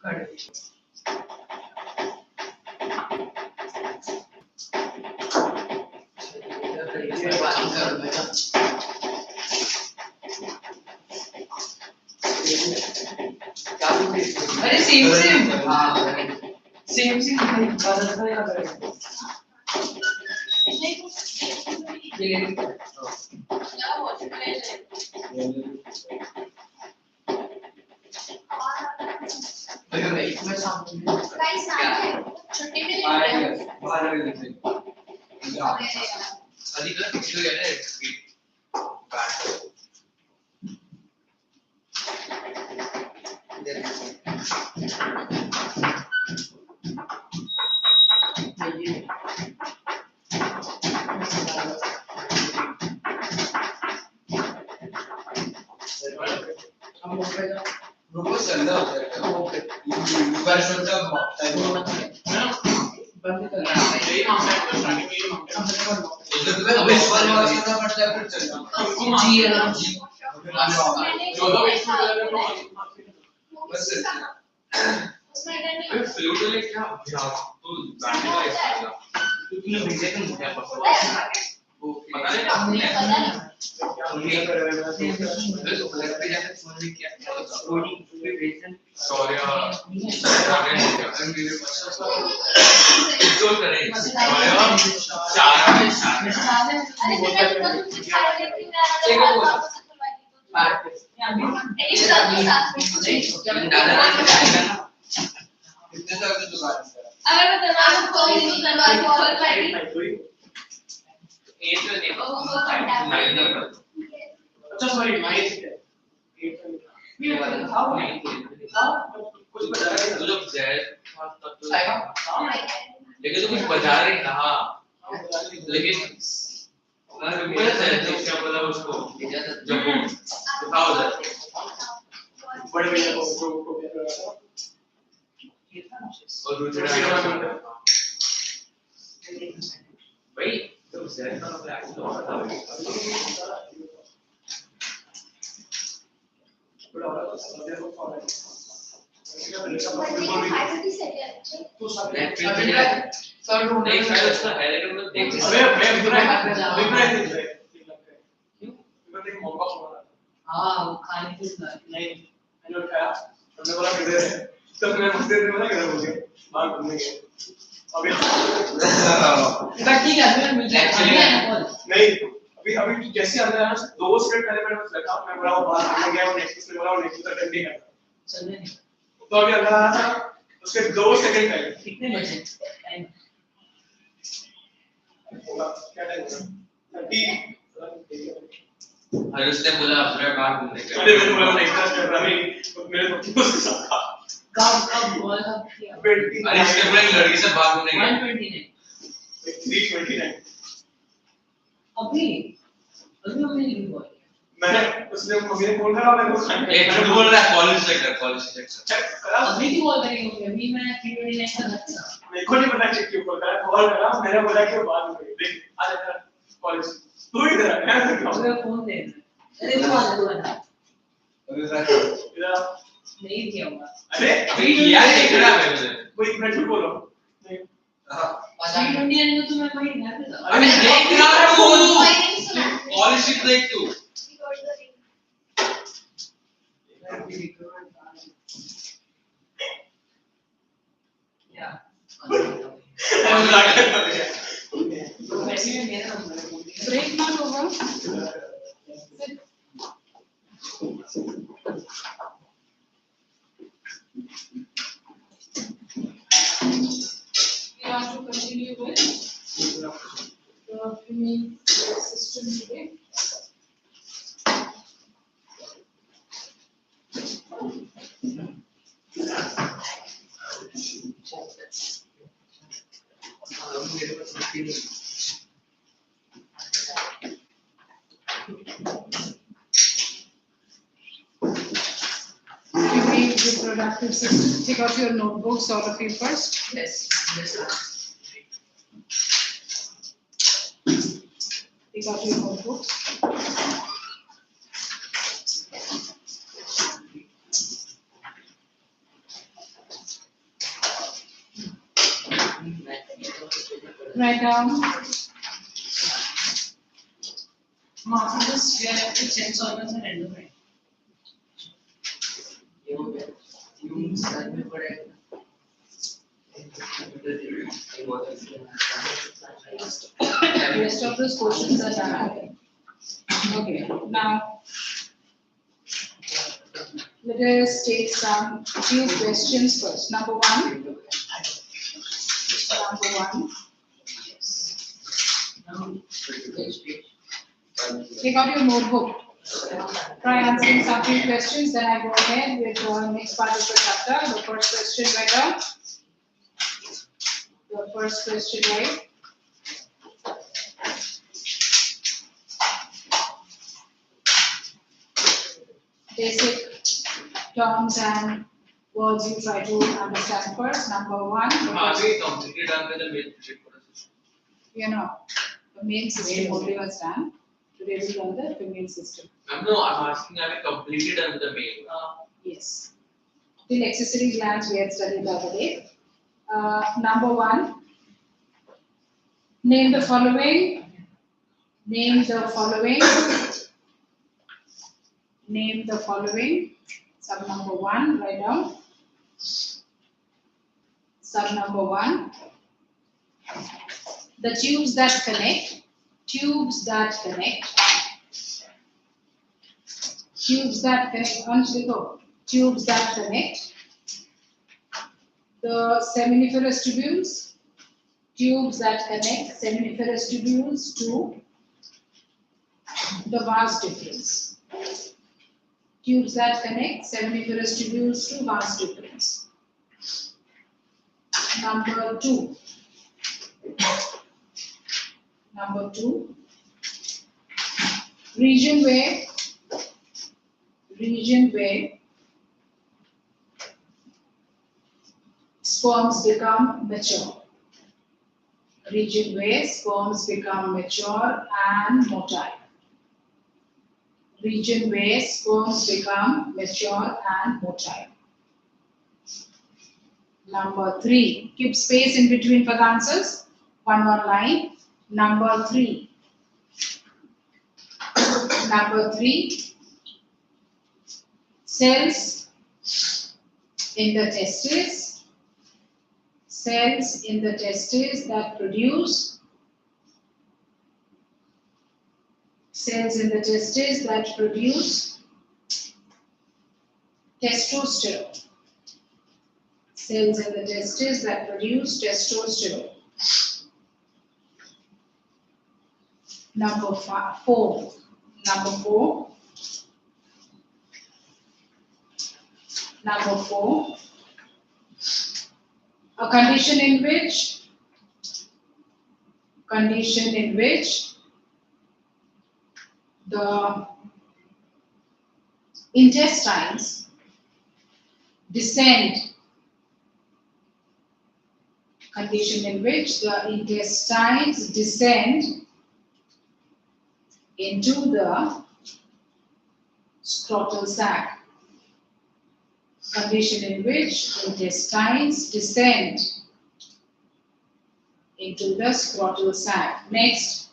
अरे same same लेकिन तो कुछ बजा रहे कहा लेकिन क्या पता उसको जब वो उठाओ बड़े भैया को और दूसरे भाई तो ज़्यादा ना ब्लैक तो आता है बड़ा वाला तो समझे को फॉलो तो सब सर नहीं शायद उसका हाईलाइट में देख अबे मैं बुरा है क्यों मैं मौका हुआ हां वो खाने की नहीं मैंने उठाया हमने बोला किधर है तो मैं मुझसे बोला किधर हो गया बाहर घूमने गए अभी ठीक है मैं मिल जाएगा नहीं अभी जैसे अंदर आया 2 स्टेप पहले मैंने बस रखा मैं बोला वो बाहर निकल गया वो नेक्स्ट में बोला वो नेक्स्ट तक डंडी करता चलने नहीं तो अभी अंदर आया था उसके 2 सेकंड पहले कितने बजे टाइम क्या टाइम 30 और उसने बोला पूरा बाहर घूमने गया अरे मैंने बोला नेक्स्ट स्टेप रहा मेरे दोस्त के साथ कब बोला किया अरे इसने बोला लड़की से बाहर घूमने गया 129 अभी नहीं हुआ मैंने उसने मुझे बोल रहा मैंने उसको एक झूठ बोल रहा है कॉलेज चेक करा अभी क्यों बोल रही हो अभी मैं 329 का था मेरे को नहीं पता चेक क्यों कर रहा है कॉल करा मैंने बोला कि बात हो गई देख आ जा कॉलेज तू इधर आ मैं मुझे फोन दे अरे वो आ जा अरे नहीं किया होगा अरे अभी यार देख रहा है मुझे कोई मिनट झूठ बोलो नहीं हां 329 में तो मैं वही घर पे था अरे देख रहा हूं कॉलेज शिफ्ट देख तू या ब्रेक मत होगा you want to continue with system today reproductive system. Take out your notebooks, all of you first. Yes. Take out your notebooks. Write down. Marvelous, we are at sense organs and endocrine. Rest of those questions are done. Okay, now let us take some few questions first. Number one. Take out your notebook. Try answering some few questions, then I go ahead with the next part of the chapter. The first question right down. The first question right. Basic terms and words you try to understand first. Number one. Are we completely done with the main project process? You know, the main system only was done. Today we learn the female system. No, I'm asking, are we completely done with the main? Yes. Till accessory glands we had studied the other day. Number one. Name the following. Name the following. Name the following. Sub number one, write down. Sub number one. The tubes that connect. Tubes that connect. Tubes that connect. Tubes that connect. The seminiferous tubules. Tubes that connect seminiferous tubules to the vas deferens. Tubes that connect seminiferous tubules to vas deferens. Number two. Number two. Region where sperms become mature. Region where sperms become mature and motile. Region where sperms become mature and motile. Number three. Keep space in between for the answers. One line. Number three. Number three. Cells in the testes. Cells in the testes that produce testosterone. Cells in the testes that produce testosterone. Number four. Number four. Number four. A condition in which the intestines descend. Condition in which the intestines descend into the scrotal sac. Condition in which intestines descend into the scrotal sac. Next.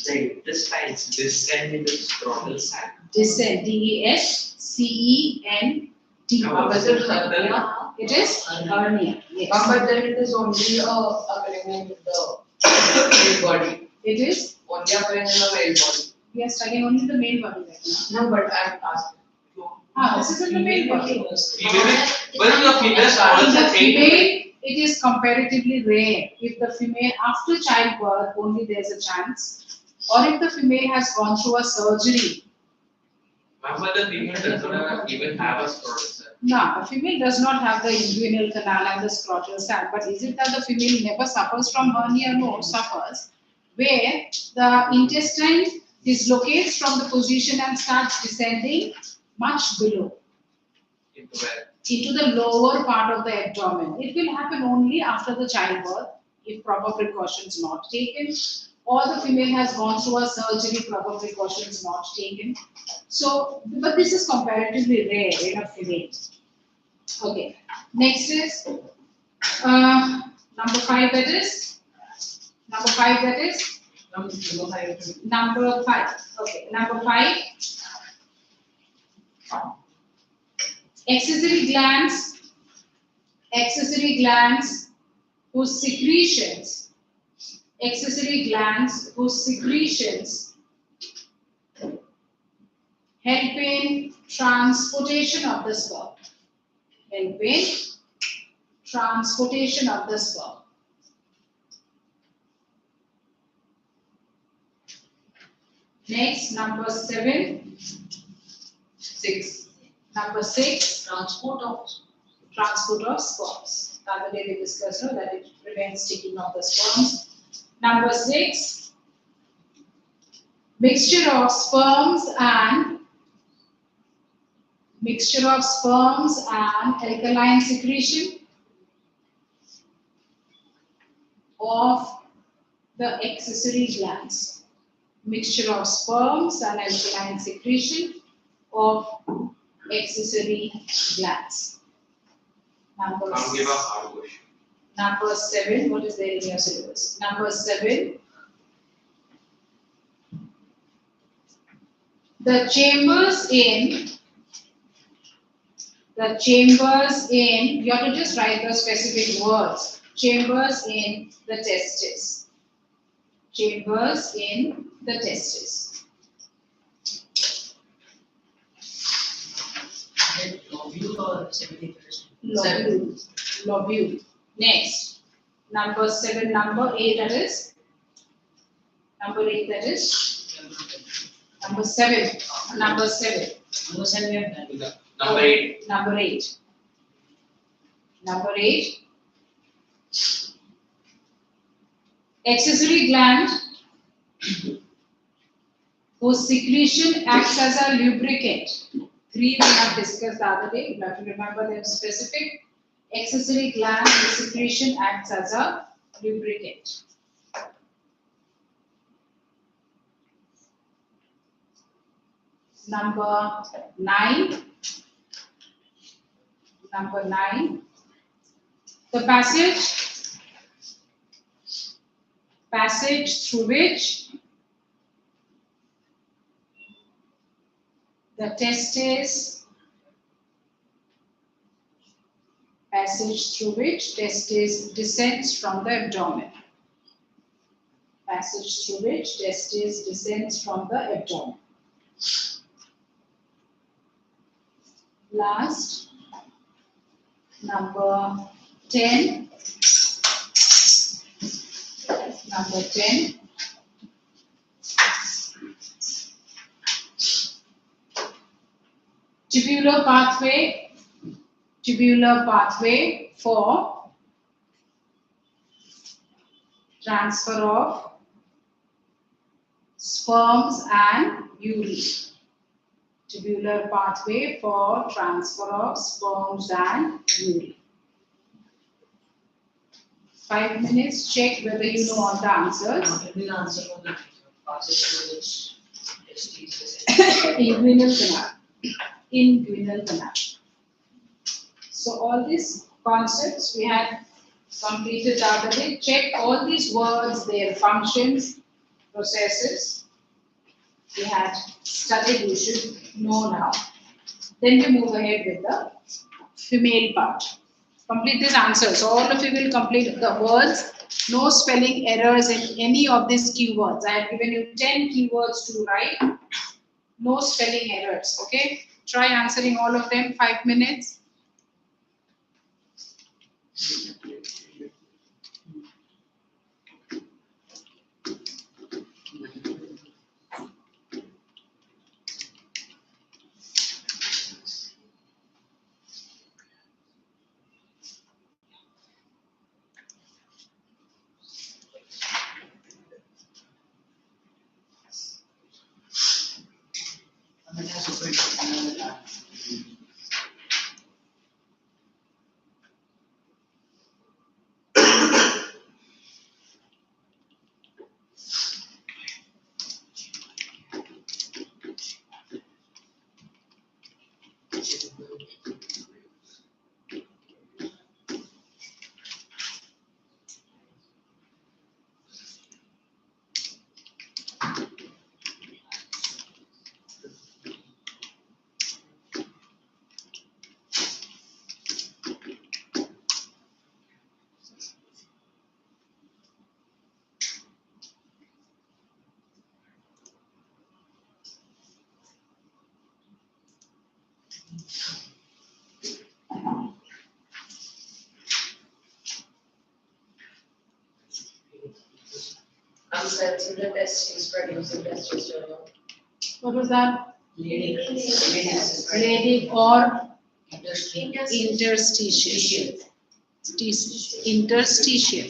The intestines descend into the scrotal sac. Descend. D-E-S-C-E-N-D. It is hernia. Yes. But then it is only occurring in the male body. It is Only occurring in the male body. we are studying only the male body right now. No, but I'm asking. This is in the male body. Female, when the female In the also female, it is comparatively rare. If the female after childbirth only there is a chance, or if the female has gone through a surgery. Remember, the female does not even have a scrotal sac. No, a female does not have the inguinal canal and the scrotal sac. But is it that the female never suffers from hernia? No, suffers. Where the intestine dislocates from the position and starts descending much below. Into where? Into the lower part of the abdomen. It will happen only after the childbirth if proper precautions not taken, or the female has gone through a surgery, proper precautions not taken. So, but this is comparatively rare in a female. Okay. Next is Number 5 that is? Number 5 that is? Number 5. Okay, number 5. Accessory glands whose secretions help in transportation of the sperm. Next, number 7. 6. Number 6. Transport of Sperms. The other day we discussed that it prevents sticking of the sperms. Number 6. Mixture of sperms and alkaline secretion of the accessory glands. Mixture of sperms and alkaline secretion of accessory glands. Number 7. What is there in your syllabus? Number 7. The chambers in, you have to just write the specific words. Chambers in the testes. Chambers in the testes. lobule or 70%? Lobule. Next. Number 7. Number 8 that is? Number 8 that is? Number 7. Number 7. Number 7 we have done. Number 8. Number 8. Number 8. Accessory gland whose secretion acts as a lubricant. 3 we have discussed the other day. You have to remember them specific. Accessory gland whose secretion acts as a lubricant. Number 9. Number 9. The passage through which the testes descends from the abdomen. Passage through which testes descends from the abdomen. Last, number 10. Number 10. Tubular pathway for transfer of sperms and urine. Tubular pathway for transfer of sperms and urine. 5 minutes, check whether you know all the answers. What will be the answer for the passage through which testes? Inguinal canal. So all these concepts we had completed the other day. Check all these words, their functions, processes. We had studied, you should know now. Then we move ahead with the female part. Complete these answers. So all of you will complete the words. No spelling errors in any of these keywords. I have given you 10 keywords to write. No spelling errors. Okay. Try answering all of them. 5 minutes. cells in the testes producing testosterone. What was that? Ladies. Lady or Interstitial. interstitial. Interstitial.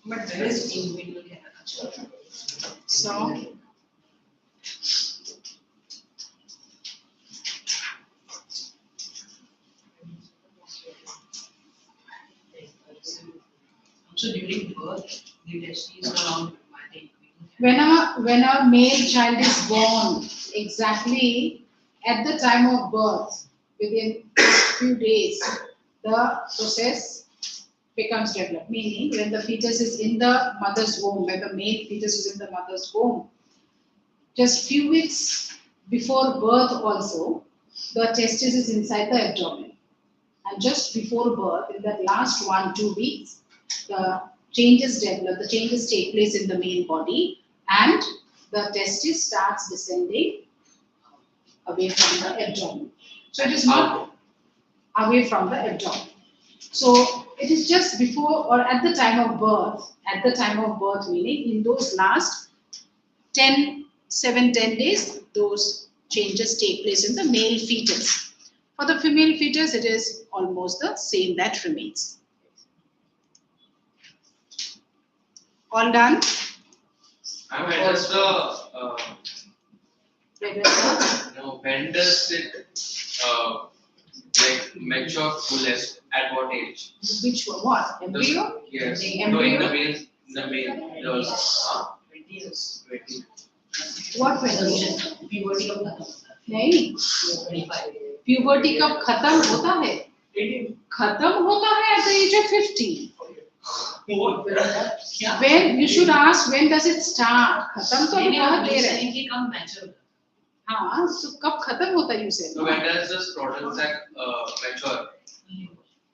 But there is individual character. So, So during birth, the testes are on, I think. when a male child is born, exactly at the time of birth, within few days, the process becomes developed. Meaning, when the fetus is in the mother's womb, when the male fetus is in the mother's womb, just few weeks before birth also, the testis is inside the abdomen. And just before birth, in that last 1-2 weeks, the changes develop, the changes take place in the male body, and the testis starts descending away from the abdomen. So it is not away from the abdomen. So it is just before or at the time of birth, meaning in those last 7-10 days, those changes take place in the male fetus. For the female fetus, it is almost the same that remains. All done? When does when does it like mature fullest? At what age? Which one? What? Embryo? Yes. The No, in embryo? the male, also. 20 years. 20. What 20? Puberty of the नहीं, 25. puberty कब खत्म होता है? 18. खत्म होता है at the age of 50. क्या? When you should ask when does it start? खत्म तो अभी बहुत देर है. saying कि कम mature. हाँ, तो कब खत्म होता है you said? So when does the scrotal sac mature?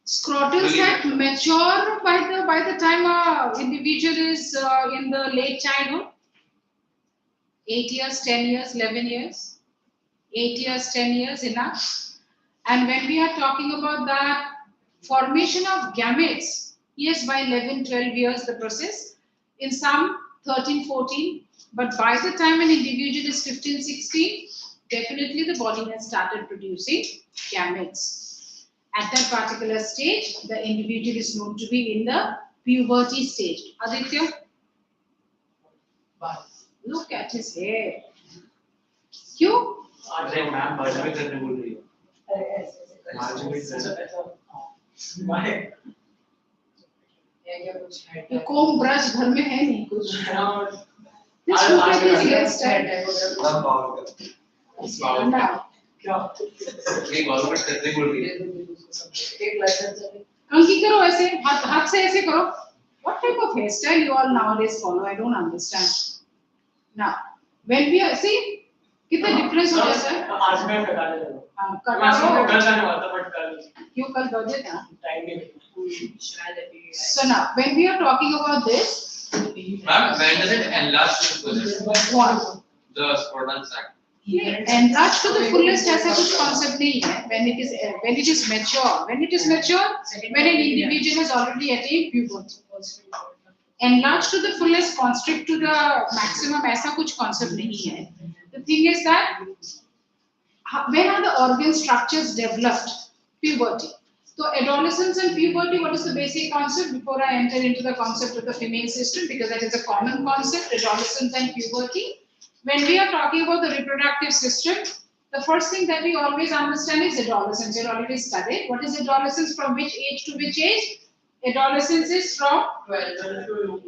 Scrotal sac mature by the time a individual is in the late childhood. 8 years, 10 years, 11 years. 8 years, 10 years enough. And when we are talking about that formation of gametes, yes, by 11, 12 years the process. In some 13, 14. But by the time an individual is 15, 16, definitely the body has started producing gametes. At that particular stage, the individual is known to be in the puberty stage. Aditya? Look at his hair. क्यों? अरे ma'am birthday में करने बोल रही है मार्च में करना ये comb brush घर में है नहीं कुछ. Just आज look आज at his hairstyle. Come power Now, ये गवर्नमेंट करने बोल रही है. अंकी करो ऐसे, हाथ से ऐसे करो. What type of hairstyle you all nowadays follow? I don't understand. Now, when we are see, कितना difference हो जाता है? आज मैं कटा देता हूँ हाँ, आज मैं करो. कल जाने वाला था बट कल क्यों कल कर देता? टाइम नहीं मिला So now, when we are talking about this, Ma'am, when does it enlarge to the fullest? what? The scrotal sac. Enlarged to the fullest ऐसा कुछ concept नहीं है. When it is mature, when an individual has already attained puberty. Enlarged to the fullest, constrict to the maximum ऐसा कुछ concept नहीं है. The thing is that when are the organ structures developed? Puberty. So adolescence and puberty, what is the basic concept before I enter into the concept of the female system, because that is a common concept, adolescence and puberty. When we are talking about the reproductive system, the first thing that we always understand is adolescence. We already studied. What is adolescence, from which age to which age? Adolescence is from 13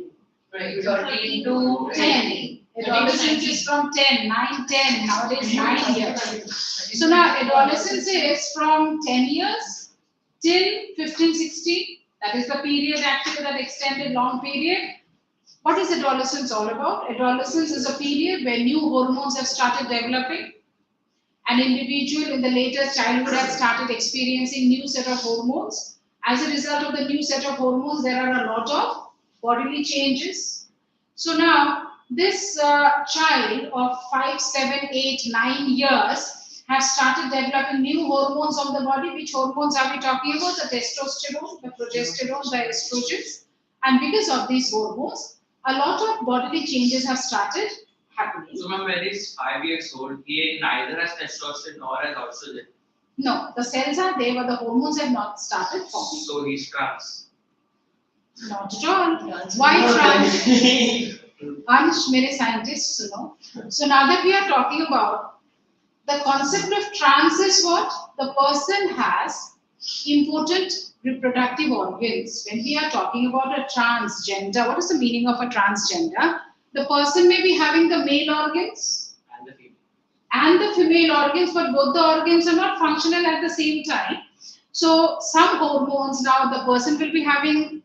to 10. Adolescence is from 10, 9, 10, nowadays 9 years. So now adolescence is from 10 years till 15, 16. That is the period, actually that extended long period. What is adolescence all about? Adolescence is a period where new hormones have started developing. an individual in the later childhood has started experiencing new set of hormones. As a result of the new set of hormones, there are a lot of bodily changes. So now, this child of 5, 7, 8, 9 years has started developing new hormones of the body. Which hormones are we talking about? The testosterone, the progesterone, the estrogens. And because of these hormones, a lot of bodily changes have started happening. So ma'am, when he's 5 years old, he neither has testosterone nor has estrogen. No, the cells are there, but the hormones have not started forming. So he's trans. Not at all. Why trans? Ansh, mere scientists, So now that we are talking about the concept of trans is what? The person has important reproductive organs. When we are talking about a transgender, what is the meaning of a transgender? The person may be having the male organs and the female organs, but both the organs are not functional at the same time. So some hormones, now the person will be having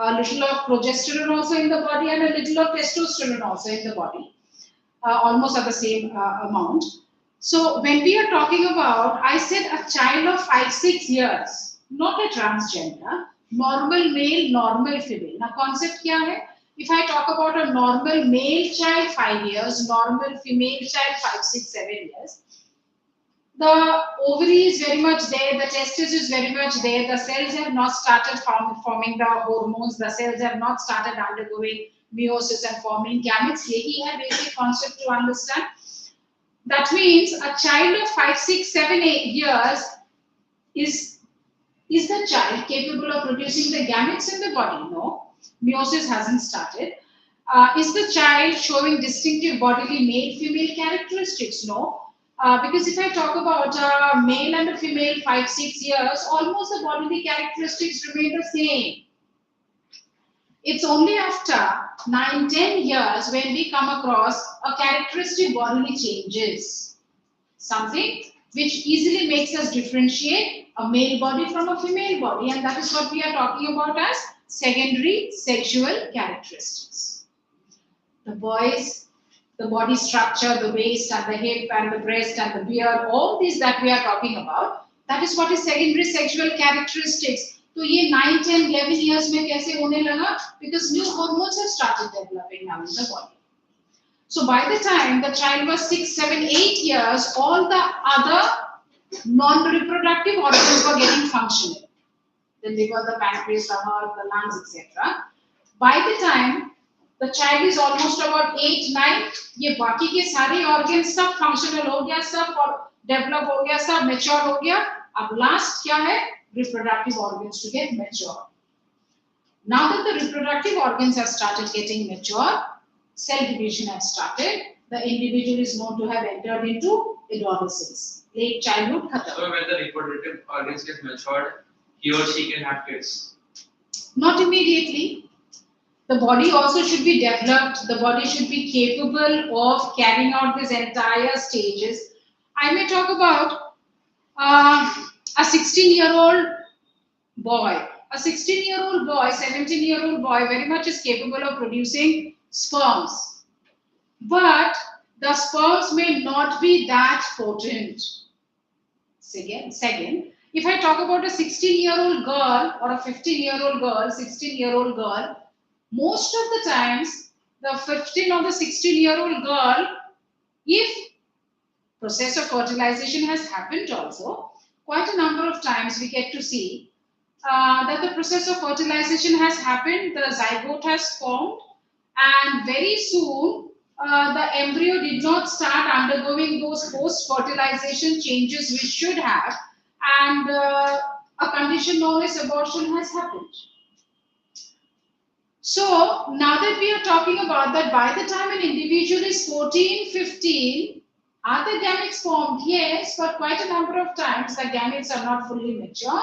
a little of progesterone also in the body and a little of testosterone also in the body, almost at the same amount. So when we are talking about, I said a child of 5, 6 years, not a transgender, normal male, normal female. Now concept kya hai? If I talk about a normal male child 5 years, normal female child 5, 6, 7 years, the ovary is very much there, the testis is very much there, the cells have not started forming the hormones, the cells have not started undergoing meiosis and forming gametes. Yehi hai basic concept to understand. That means a child of 5, 6, 7, 8 years is the child capable of producing the gametes in the body? No. Meiosis hasn't started. Is the child showing distinctive bodily male-female characteristics? No. Because if I talk about a male and a female 5, 6 years, almost the bodily characteristics remain the same. It's only after 9, 10 years when we come across a characteristic bodily changes. Something which easily makes us differentiate a male body from a female body, and that is what we are talking about as secondary sexual characteristics. The boys, the body structure, the waist and the hip and the breast and the beard, all these that we are talking about, that is what is secondary sexual characteristics. So ये 9, 10, 11 years में कैसे होने लगा? Because new hormones have started developing now in the body. So by the time the child was 6, 7, 8 years, all the other non-reproductive organs were getting functional. The liver, the pancreas, the heart, the lungs, etc. By the time the child is almost about 8, 9, ये बाकी के सारे organs सब functional हो गया, सब develop हो गया, सब mature हो गया. अब last क्या है? Reproductive organs to get mature. Now that the reproductive organs have started getting mature, cell division has started. The individual is known to have entered into adolescence. Late childhood khatam. So when the reproductive organs get matured, he or she can have kids? Not immediately. The body also should be developed. The body should be capable of carrying out these entire stages. I may talk about a 16-year-old boy. A 16-year-old boy, 17-year-old boy very much is capable of producing sperms. But the sperms may not be that potent. Second, if I talk about a 16-year-old girl or a 15-year-old girl, 16-year-old girl, most of the times, the 15 or the 16-year-old girl, if process of fertilization has happened also, quite a number of times we get to see that the process of fertilization has happened, the zygote has formed, and very soon the embryo did not start undergoing those post-fertilization changes which should have, and a condition known as abortion has happened. So now that we are talking about that, by the time an individual is 14, 15, are the gametes formed? Yes, but quite a number of times the gametes are not fully mature.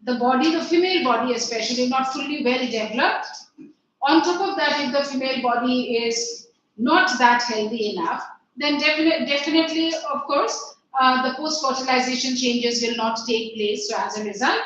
The body, the female body especially, not fully well developed. On top of that, if the female body is not that healthy enough, then definitely, of course, the post-fertilization changes will not take place. So as a result,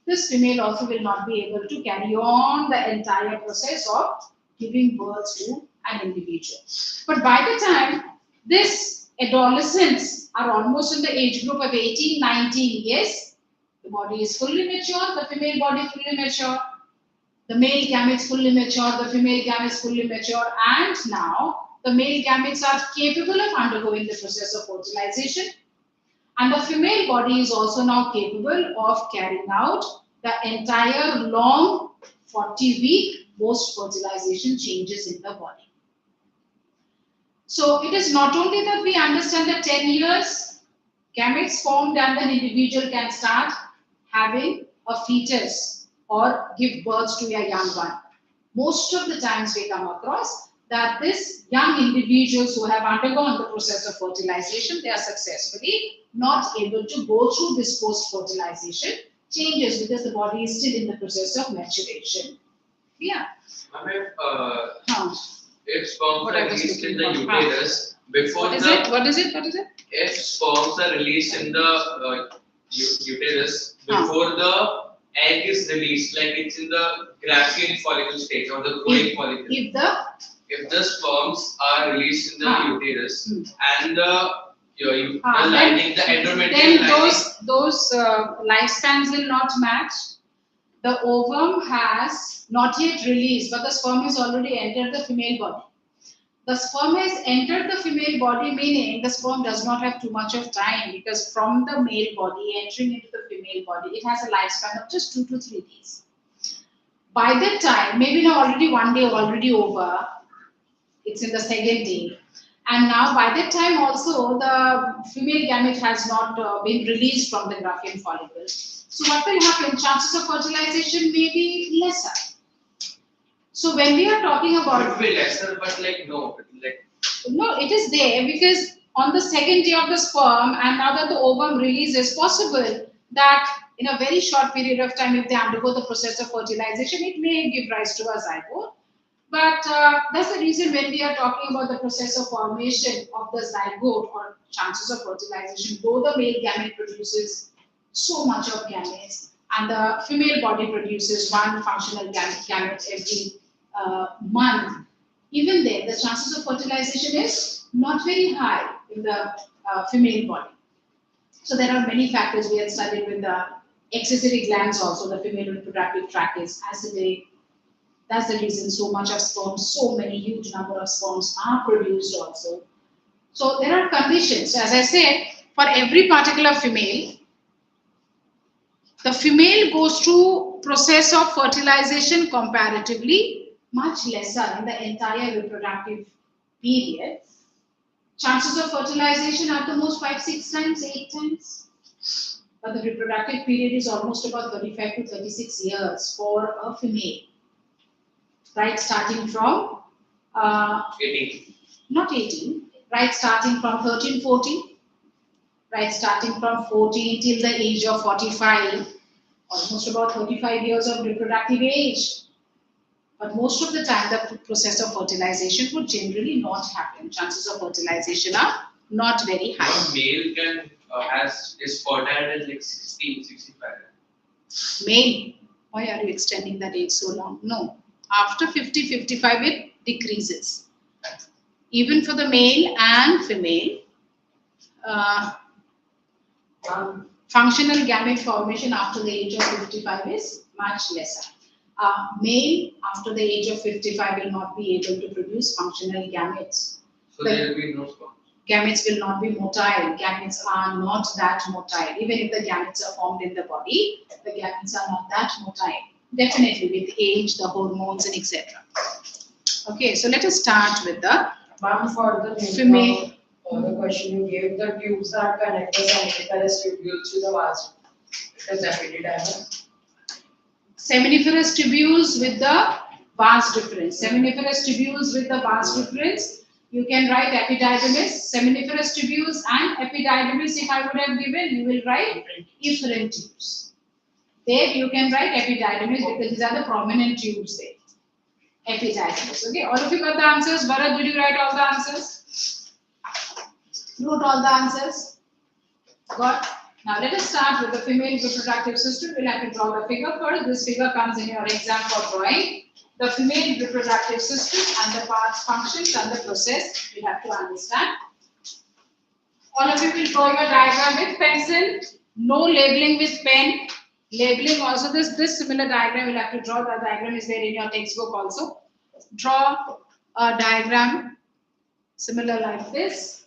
this female also will not be able to carry on the entire process of giving birth to an individual. But by the time this adolescents are almost in the age group of 18, 19, yes, the body is fully mature, the female body fully mature, the male gametes fully mature, the female gametes fully mature, and now the male gametes are capable of undergoing the process of fertilization, and the female body is also now capable of carrying out the entire long 40-week post-fertilization changes in the body. So it is not only that we understand that 10 years gametes formed and an individual can start having a fetus or give birth to a young one. Most of the times we come across that this young individuals who have undergone the process of fertilization, they are successfully not able to go through this post-fertilization changes because the body is still in the process of maturation. Yeah. If sperms What are I was released in looking the for. uterus before What is the it? What is it? What is it? if sperms are released in the uterus before the egg is released, like it's in the Graafian follicle stage or the growing follicle. If the sperms are released in the uterus and the lining, the endometrial then lining, those lifespans will not match. The ovum has not yet released, but the sperm has already entered the female body. The sperm has entered the female body, meaning the sperm does not have too much of time, because from the male body entering into the female body, it has a lifespan of just 2 to 3 days. By that time, maybe now already 1 day already over, it's in the second day. And now by that time also the female gamete has not been released from the Graafian follicle. So what will happen? Chances of fertilization may be lesser. So when we are talking about... Could be lesser, but like no. No, it is there because on the second day of the sperm and now that the ovum releases, possible that in a very short period of time, if they undergo the process of fertilization, it may give rise to a zygote. But that's the reason when we are talking about the process of formation of the zygote or chances of fertilization, though the male gamete produces so much of gametes and the female body produces one functional gamete every month, even then the chances of fertilization is not very high in the female body. So there are many factors we have studied with the accessory glands also, the female reproductive tract is acidic. That's the reason so much of sperm, so many huge number of sperms are produced also. So there are conditions. As I said, for every particular female, the female goes through process of fertilization comparatively much lesser in the entire reproductive period. Chances of fertilization at the most 5, 6 times, 8 times. But the reproductive period is almost about 35 to 36 years for a female. Right, starting from 18. Not 18, right, starting from 13, 14, right, starting from 14 till the age of 45, almost about 35 years of reproductive age. But most of the time, the process of fertilization would generally not happen. Chances of fertilization are not very high. One male can is fertile at like 60, 65. Male, why are you extending that age so long? No. After 50, 55, it decreases. Even for the male and female, functional gamete formation after the age of 55 is much lesser. Male after the age of 55 will not be able to produce functional gametes. So there will be no sperm. Gametes will not be motile. Gametes are not that motile. Even if the gametes are formed in the body, the gametes are not that motile. Definitely with age, the hormones and etc. Okay, so let us start with the For the female. The question you gave, the tubes that connect the seminiferous tubules to the vas. It is epididymis. Seminiferous tubules with the vas deferens. Seminiferous tubules with the vas deferens. You can write epididymis, seminiferous tubules and epididymis. If I would have given, you will write efferent tubes. There you can write epididymis because these are the prominent tubes there. Epididymis. Okay, all of you got the answers? Bharat, did you write all the answers? Wrote all the answers? Got? Now let us start with the female reproductive system. We'll have to draw the figure first. This figure comes in your exam for drawing. The female reproductive system and the parts, functions and the process we have to understand. All of you will draw your diagram with pencil. No labeling with pen. Labeling also, this similar diagram you'll have to draw. The diagram is there in your textbook also. Draw a diagram similar like this.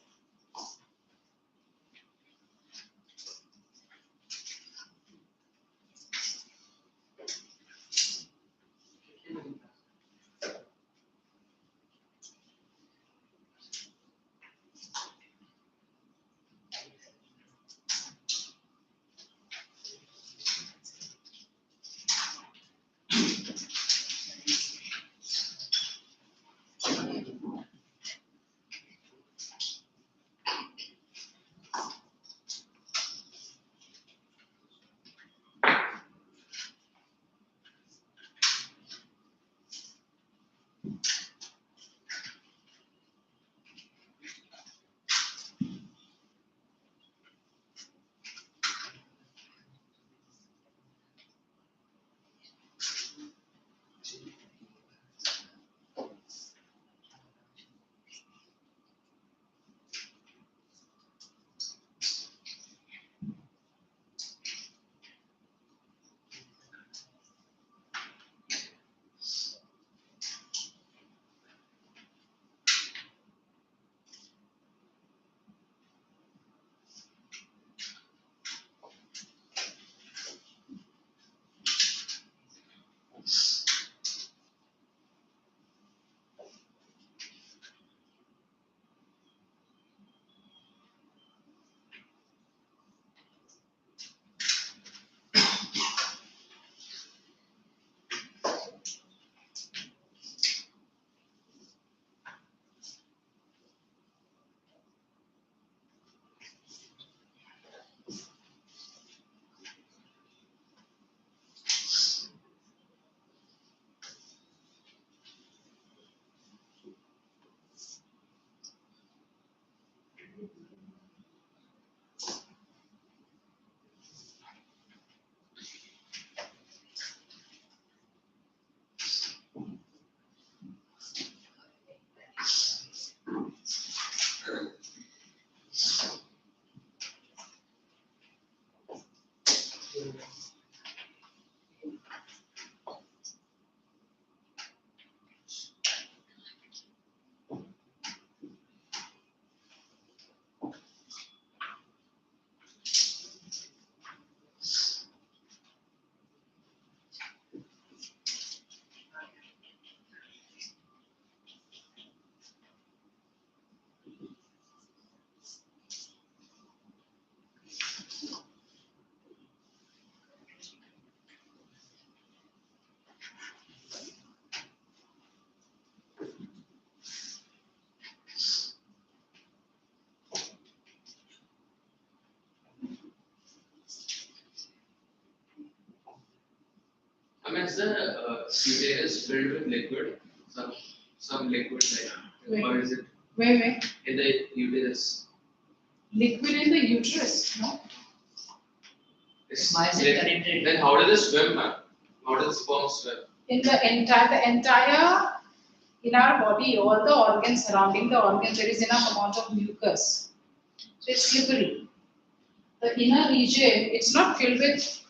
I mean, is the uterus filled with liquid? Some liquid like, or is it Where? in the uterus? Liquid in the uterus, no? Why is it connected? Then how does it swim, man? How does sperm swim? In the entire in our body, all the organs surrounding the organs, there is enough amount of mucus. So it's slippery. The inner region, it's not filled with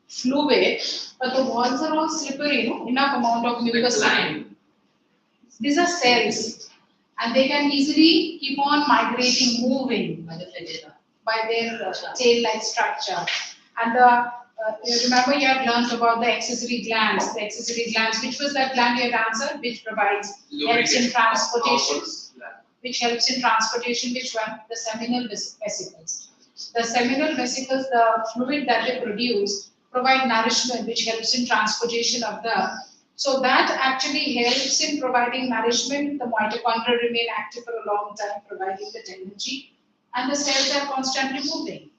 fluid, but the walls are all slippery, no? Enough amount of mucus. These are cells, and they can easily keep on migrating, moving by their tail-like structure. And remember you had learned about the accessory glands. The accessory glands, which was that gland you had answered, which provides, helps in transportation. Which helps in transportation, which one? The seminal vesicles. The seminal vesicles, the fluid that they produce, provide nourishment, which helps in transportation of the. So that actually helps in providing nourishment. The mitochondria remain active for a long time, providing the energy, and the cells are constantly moving.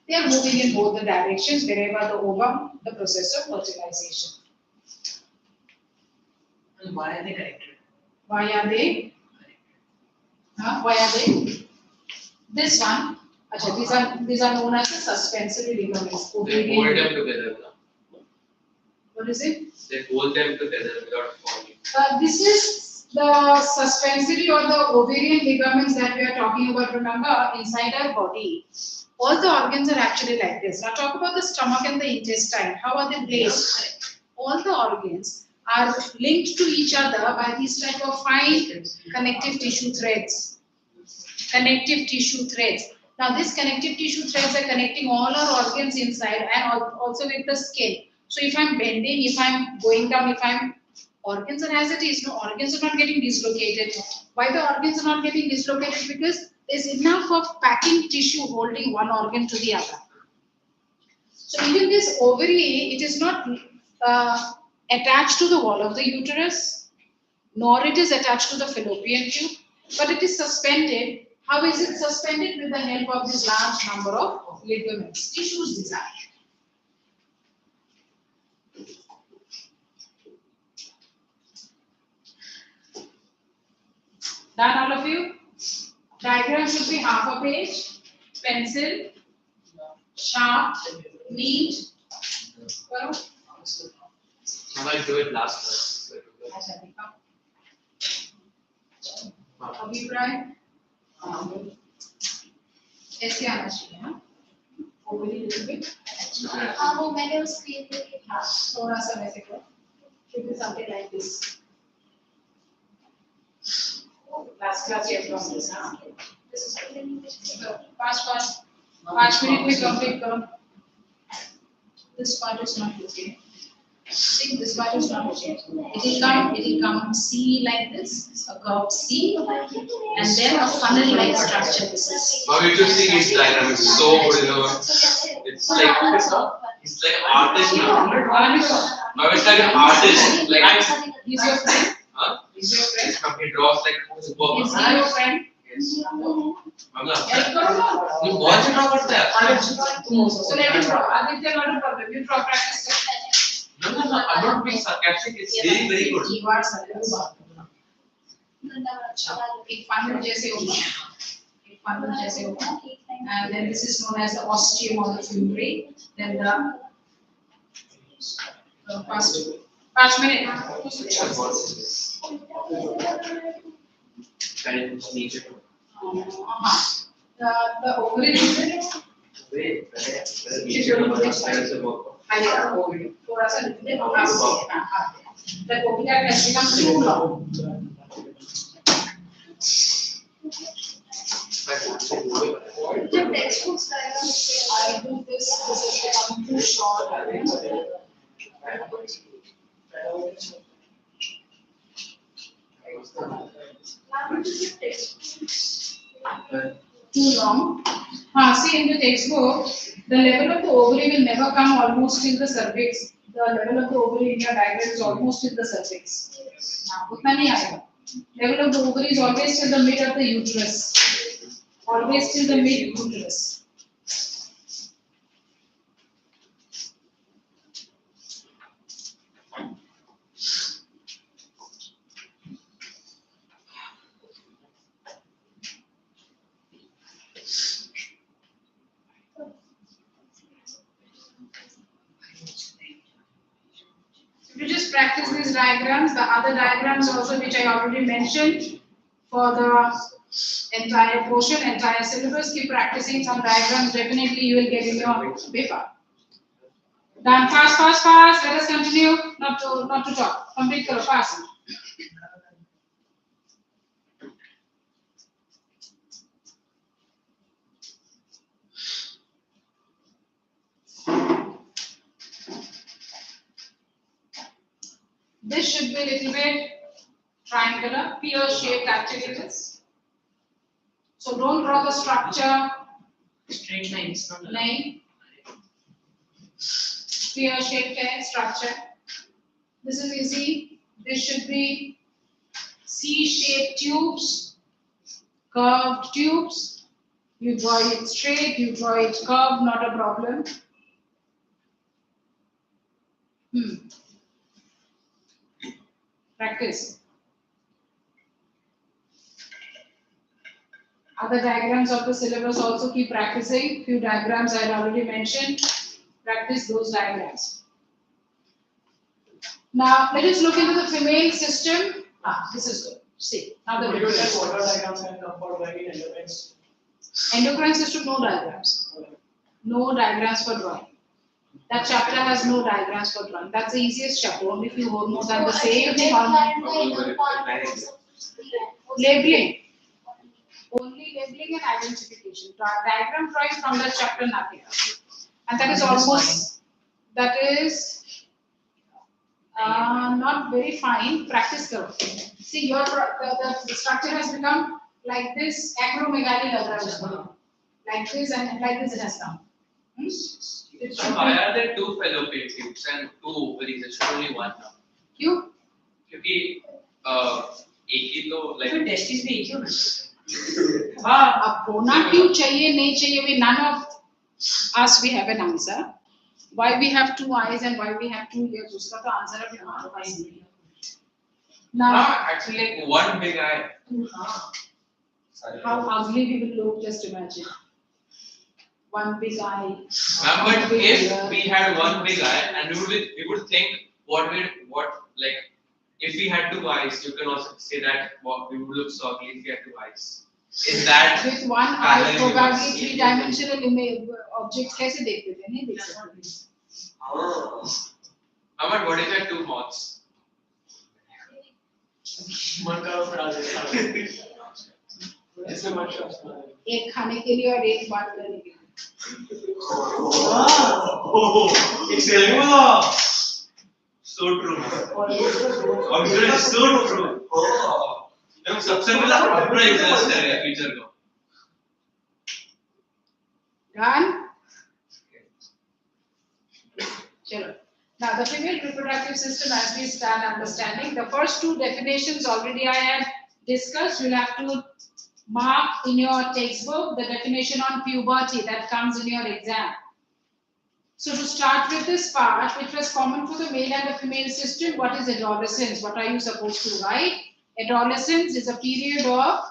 They are moving in both the directions, wherever the ovum, the process of fertilization. And why are they connected? Why are they? Why are they? This one. These are known as the suspensory ligaments. They hold them together. What is it? They hold them together without falling. This is the suspensory or the ovarian ligaments that we are talking about, remember, inside our body, all the organs are actually like this. Now talk about the stomach and the intestine. How are they placed? All the organs are linked to each other by these type of fine connective tissue threads. Connective tissue threads. Now these connective tissue threads are connecting all our organs inside and also with the skin. So if I'm bending, if I'm going down, if I'm organs are as it is, no organs are not getting dislocated. Why the organs are not getting dislocated? Because there's enough of packing tissue holding one organ to the other. So even this ovary, it is not attached to the wall of the uterus, nor it is attached to the fallopian tube, but it is suspended. How is it suspended? With the help of this large number of ligaments. Tissues design. Done, all of you? Diagram should be half a page. Pencil, sharp, neat. Well, I might do it last अभिप्राय ऐसे आना चाहिए ना ovary little bit हाँ वो मैंने उस screen पे हाँ थोड़ा सा वैसे करो should be something like this last class ये from this हाँ पाँच मिनट में complete करो this part is not okay. See, this part is not okay. It will come C like this, a curved C, and then a funnel-like structure. This is. Now you just see his diagram is so good, you know. It's like an artist now. Now it's like an artist. Like He's your friend. huh? He's your friend. He draws like superb. Is he your friend? Yes. Help करो ना. You बहुत अच्छा draw करता है. So let him draw. Aditya, not a problem. You draw practice. No, I'm not being sarcastic. It's very, very good. You are sarcastic. एक funnel जैसे होगा. एक funnel जैसे होगा. And then this is known as the ostium or the fumary. Then the first 5 minutes. The ovary थोड़ा सा the ovary has become too long. जब textbooks I do this is becoming too short. Too long. See in the textbook, the level of the ovary will never come almost till the cervix. The level of the ovary in your diagram is almost till the cervix. उतना नहीं आएगा. Level of the ovary is always till the mid of the uterus. Always till the mid uterus. If you just practice these diagrams, the other diagrams also which I already mentioned for the entire portion, entire syllabus, keep practicing some diagrams, definitely you will get in your paper. Done, fast, let us continue, not to talk, complete karo, fast. This should be a little bit triangular, pear-shaped activities. So don't draw the structure. Straight lines, not Line. Pear-shaped structure. This is easy. This should be C-shaped tubes, curved tubes. You draw it straight, you draw it curved, not a problem. Practice. Other diagrams of the syllabus also keep practicing. Few diagrams I had already mentioned. Practice those diagrams. Now let us look into the female system. This is good. See, now the What do you like reproductive. water diagrams and comfort drawing in endocrines? Endocrine system, no diagrams. No diagrams for drawing. That chapter has no diagrams for drawing. That's the easiest chapter. Only few hormones are the same. Labeling. Only labeling and identification. Diagram drawing from that chapter, nothing else. And that is almost, that is not very fine. Practice karo. See, your the structure has become like this. Acromegaly lag raha hai usko. Like this and like this it has come. So why are there two fallopian tubes and two ovaries? There should only one now. क्यों? क्योंकि एक ही तो like तो testes भी एक ही होना चाहिए। हाँ, अब होना क्यों चाहिए नहीं चाहिए? We none of us we have an answer. Why we have two eyes and why we have two ears? उसका तो answer अभी हमारे पास नहीं है. Now, actually like one big eye. how ugly we will look, just imagine. One big eye. Ma'am, but if we had one big eye and we would think what like if we had two eyes, you can also say that we would look so ugly if we had two eyes. Is that With one eye, probably three-dimensional image objects कैसे देखते थे? नहीं देख सकते. Ma'am, but what if you had two mouths? मन का उसमें डाल देते हैं. ऐसे मन का उसमें डाल देते हैं. एक खाने के लिए और एक बात करने के लिए. It's a So true. Obviously, so true. हम सबसे पहले अपना यूज करें फीचर को. Done? Chalo. Now the female reproductive system, as we start understanding, the first two definitions already I had discussed. You'll have to mark in your textbook the definition on puberty that comes in your exam. So to start with this part, which was common for the male and the female system, what is adolescence? What are you supposed to write? Adolescence is a period of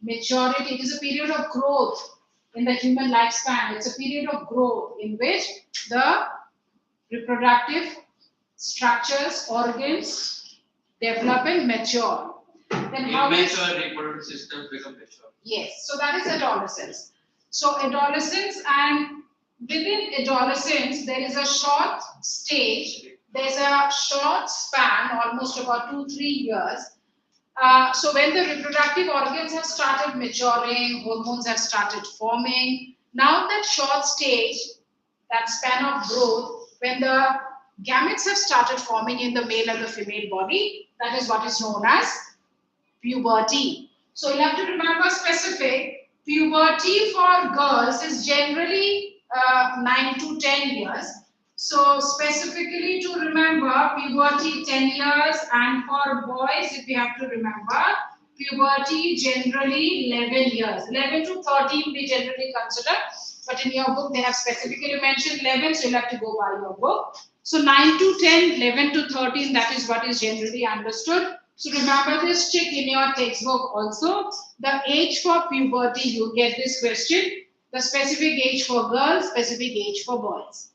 maturity. It is a period of growth in the human lifespan. It's a period of growth in which the reproductive structures, organs develop and mature. Then how is immature reproductive systems become mature? Yes, so that is adolescence. So adolescence, and within adolescence there is a short stage, there's a short span, almost about 2-3 years. So when the reproductive organs have started maturing, hormones have started forming, now that short stage, that span of growth, when the gametes have started forming in the male and the female body, that is what is known as puberty. So you have to remember specific. Puberty for girls is generally 9 to 10 years. So specifically to remember, puberty 10 years, and for boys, if you have to remember, puberty generally 11 years. 11 to 13 we generally consider, but in your book they have specifically mentioned 11, so you'll have to go by your book. So 9 to 10, 11 to 13, that is what is generally understood. So remember this, check in your textbook also. The age for puberty, you get this question. The specific age for girls, specific age for boys.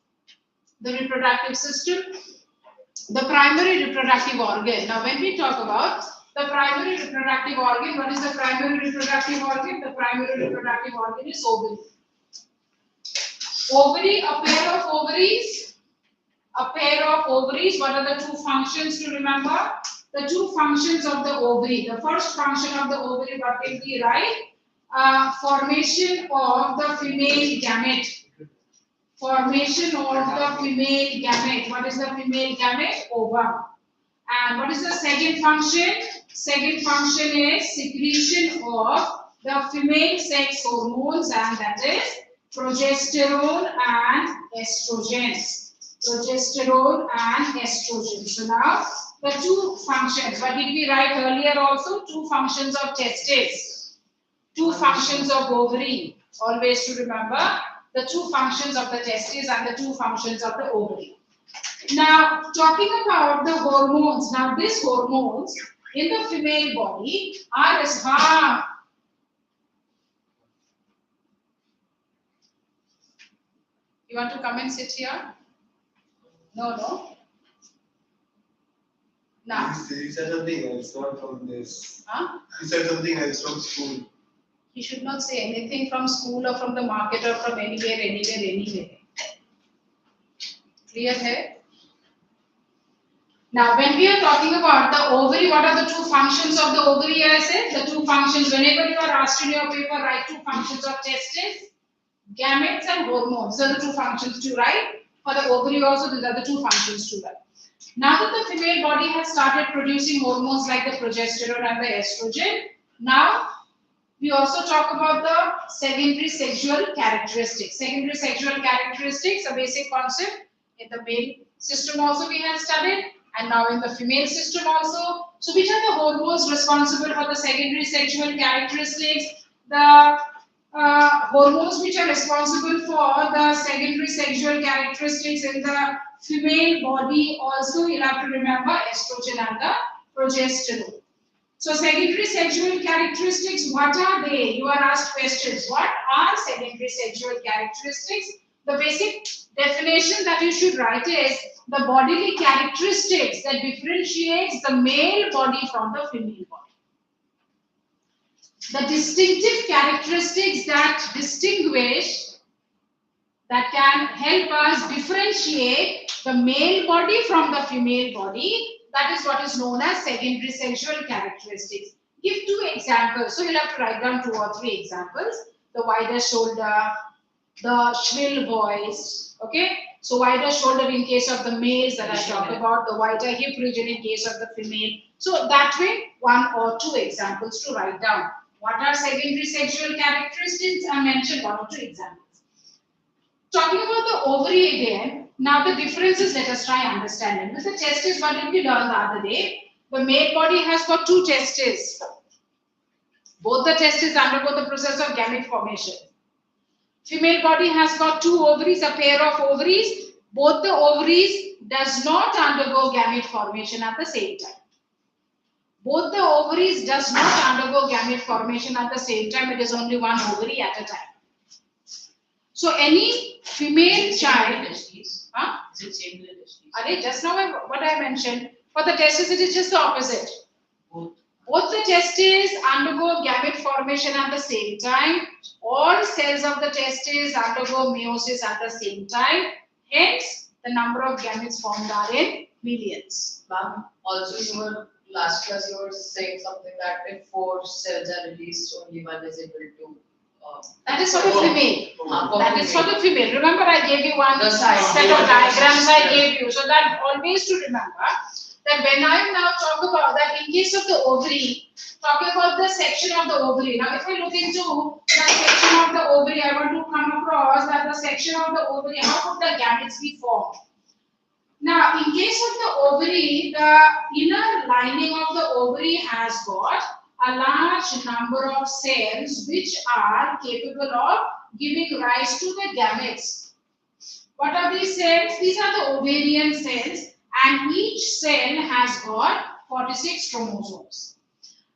The reproductive system, the primary reproductive organ. Now when we talk about the primary reproductive organ, what is the primary reproductive organ? The primary reproductive organ is ovary. Ovary, a pair of ovaries. A pair of ovaries, what are the two functions to remember? The two functions of the ovary. The first function of the ovary, what will be, right? Formation of the female gamete. Formation of the female gamete. What is the female gamete? Ovum. And what is the second function? Second function is secretion of the female sex hormones, and that is progesterone and estrogens. Progesterone and estrogen. So now the two functions. What did we write earlier also? Two functions of testes. Two functions of ovary. Always to remember the two functions of the testes and the two functions of the ovary. Now, talking about the hormones. Now, these hormones in the female body are as You want to come and sit here? No, no. Now, He said something else, not from this. huh? He said something else from school. You should not say anything from school or from the market or from anywhere. Clear here? Now, when we are talking about the ovary, what are the two functions of the ovary? I said the two functions. Whenever you are asked in your paper, write two functions of testes, gametes, and hormones. These are the two functions to write. For the ovary, also, these are the two functions to write. Now that the female body has started producing hormones like the progesterone and the estrogen, now we also talk about the secondary sexual characteristics. Secondary sexual characteristics, a basic concept. In the male system also we have studied, and now in the female system also. So which are the hormones responsible for the secondary sexual characteristics? The hormones which are responsible for the secondary sexual characteristics in the female body also, you have to remember estrogen and the progesterone. So secondary sexual characteristics, what are they? You are asked questions. What are secondary sexual characteristics? The basic definition that you should write is the bodily characteristics that differentiates the male body from the female body. The distinctive characteristics that distinguish, that can help us differentiate the male body from the female body, that is what is known as secondary sexual characteristics. Give two examples. So you'll have to write down 2 or 3 examples. The wider shoulder, the shrill voice, okay? So wider shoulder in case of the males that I talked about, the wider hip region in case of the female. So that way, 1 or 2 examples to write down. What are secondary sexual characteristics? I mentioned 1 or 2 examples. Talking about the ovary again, now the differences, let us try understanding. With the testes, what did we learn the other day? The male body has got 2 testes. Both the testes undergo the process of gamete formation. Female body has got 2 ovaries, a pair of ovaries. Both the ovaries does not undergo gamete formation at the same time. Both the ovaries does not undergo gamete formation at the same time. It is only 1 ovary at a time. So any female child, huh? Is it same to the testes? Just now what I mentioned, for the testes it is just the opposite. Both the testes undergo gamete formation at the same time. All cells of the testes undergo meiosis at the same time. Hence, the number of gametes formed are in millions. Ma'am, also you were last class you were saying something that if 4 cells are released, only 1 is able to. That is for the female. That is for the female. Remember, I gave you one The set side. of diagrams I gave you. So that always to remember that when I now talk about that in case of the ovary, talking about the section of the ovary. Now, if I look into the section of the ovary, I want to come across that the section of the ovary, how would the gametes be formed? Now, in case of the ovary, the inner lining of the ovary has got a large number of cells which are capable of giving rise to the gametes. What are these cells? These are the ovarian cells, and each cell has got 46 chromosomes.